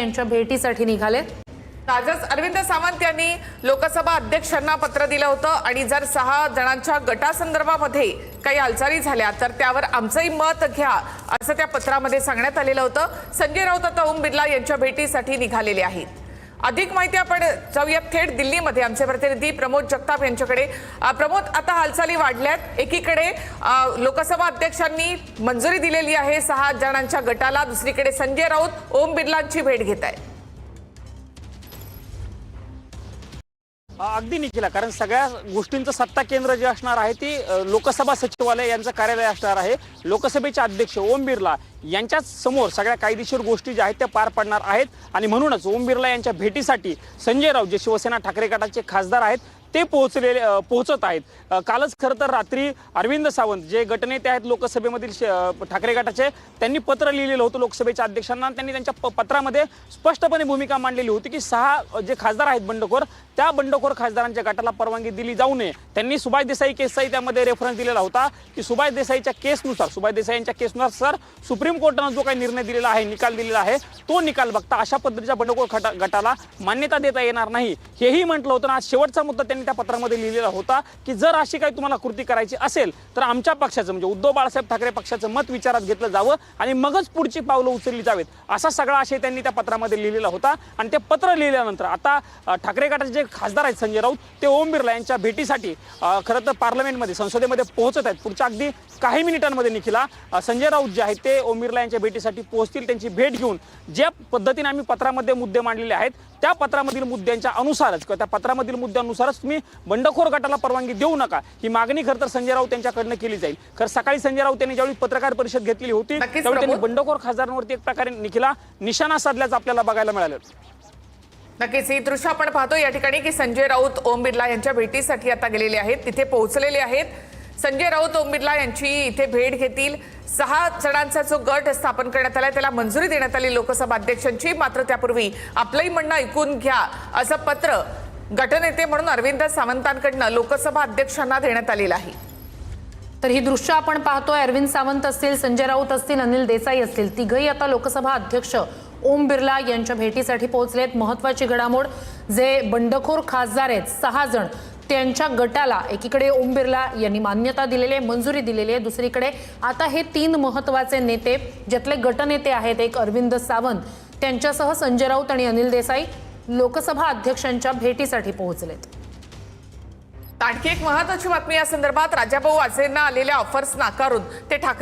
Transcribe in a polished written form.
यांच्या भेटीसाठी निघाले। आजच अरविंद सावंत यांनी लोकसभा अध्यक्षांना पत्र दिलं होतं आणि जर 6 जणांच्या गटासंदर्भामध्ये काही हालचाली झाल्या तर त्यावर आमचंही मत घ्या असं त्या पत्रामध्ये सांगण्यात आलेलं होतं। संजय राऊत आता ओम बिर्ला यांच्या भेटीसाठी निघालेले आहेत। अधिक माहिती आपण जाऊयात थेट दिल्लीमध्ये आमचे प्रतिनिधी प्रमोद जगताप यांच्याकडे। प्रमोद, आता हालचाली वाढल्यात। एकीकडे लोकसभा अध्यक्षांनी मंजुरी दिलेली आहे 6 जणांच्या गटाला, दुसरीकडे संजय राऊत ओम बिर्लांची भेट घेत आहेत। अगदी निखिला, कारण सगळ्या गोष्टींचं सत्ता केंद्र जे असणार आहे ती लोकसभा सचिवालय यांचं कार्यालय असणार आहे। लोकसभेचे अध्यक्ष ओम बिर्ला यांच्याच समोर सगळ्या कायदेशीर गोष्टी ज्या आहेत त्या पार पडणार आहेत आणि म्हणूनच ओम बिर्ला यांच्या भेटीसाठी संजय राऊत जे शिवसेना ठाकरे गटाचे खासदार आहेत ते पोहोचत आहेत। कालच खरं तर रात्री अरविंद सावंत जे गटनेते आहेत लोकसभेमधील ठाकरे गटाचे, त्यांनी पत्र लिहिलेलं होतं लोकसभेच्या अध्यक्षांना। त्यांनी त्यांच्या पत्रामध्ये स्पष्टपणे भूमिका मांडलेली होती की 6 जे खासदार आहेत बंडखोर, त्या बंडखोर खासदारांच्या गटाला परवानगी दिली जाऊ नये। त्यांनी सुभाष देसाई केसचाही त्यामध्ये रेफरन्स दिलेला होता की सुभाष देसाईच्या केसनुसार, सुभाष देसाई यांच्या केसनुसार सुप्रीम कोर्टानं जो काही निर्णय दिलेला आहे, निकाल दिलेला आहे, तो निकाल बघता अशा पद्धतीच्या बंडखोर गटाला मान्यता देता येणार नाही हेही म्हटलं होतं। आज शेवटचा मुद्दा त्यांनी त्या पत्रामध्ये लिहिलेला होता की जर अशी काही तुम्हाला कृती करायची असेल तर आमच्या पक्षाचं म्हणजे उद्धव बाळासाहेब ठाकरे पक्षाचं मत विचारात घेतलं जावं आणि मगच पुढची पावलं उचलली जावेत, असा सगळा आशय त्यांनी त्या पत्रामध्ये लिहिलेला होता। आणि ते पत्र लिहिल्यानंतर आता ठाकरे गटाचे जे खासदार आहेत संजय राऊत, ते ओम बिर्ला यांच्या भेटीसाठी खरं तर पार्लमेंटमध्ये, संसदेमध्ये पोहोचत आहेत। पुढच्या अगदी काही मिनिटांमध्ये निखिला संजय राऊत जे आहेत ते ओम बिर्ला यांच्या भेटीसाठी पोहोचतील। त्यांची भेट घेऊन ज्या पद्धतीने आम्ही पत्रामध्ये मुद्दे मांडलेले आहेत त्या पत्रामधील मुद्द्यांच्या अनुसारच किंवा त्या पत्रामधील मुद्द्यानुसारच तुम्ही बंडखोर गटाला परवानगी देऊ नका ही मागणी खरं तर संजय राऊत यांच्याकडनं केली जाईल। खरं सकाळी संजय राऊत यांनी ज्यावेळी पत्रकार परिषद घेतली होती त्यावेळी त्यांनी बंडखोर खासदारांवरती एक प्रकारे निखिला निशाणा साधल्याचं आपल्याला बघायला मिळालं। नक्कीच ही दृश्य आपण पाहतो या ठिकाणी की संजय राऊत ओम बिर्ला यांच्या भेटीसाठी आता गेलेले आहेत, तिथे पोहोचलेले आहेत। संजय राऊत ओम बिर्ला यांची इथे भेट घेतील। 6 जणांचा जो गट स्थापन करण्यात आलाय त्याला मंजुरी देण्यात आली लोकसभा अध्यक्षांची, मात्र त्यापूर्वी आपलंही म्हणणं ऐकून घ्या असं पत्र गटनेते म्हणून अरविंद सावंतांकडनं लोकसभा अध्यक्षांना देण्यात आलेलं आहे। तर ही दृश्य आपण पाहतोय, अरविंद सावंत असतील, संजय राऊत असतील, अनिल देसाई असतील, तिघही आता लोकसभा अध्यक्ष ओम बिर्ला यांच्या भेटीसाठी पोहोचलेत। महत्त्वाची घडामोड, जे बंडखोर खासदार आहेत 6 जण, त्यांच्या गटाला एकीकडे ओम बिर्ला यांनी मान्यता दिलेली आहे, मंजुरी दिलेली आहे, दुसरीकडे आता हे 3 महत्त्वाचे नेते ज्यातले गटनेते आहेत, एक अरविंद सावंत, त्यांच्यासह संजय राऊत आणि अनिल देसाई लोकसभा अध्यक्षांच्या भेटीसाठी पोहोचलेत। आणखी एक महत्त्वाची बातमी या संदर्भात, राजाभाऊ आचरेंना आलेल्या ऑफर्स नाकारून ते ठाकरे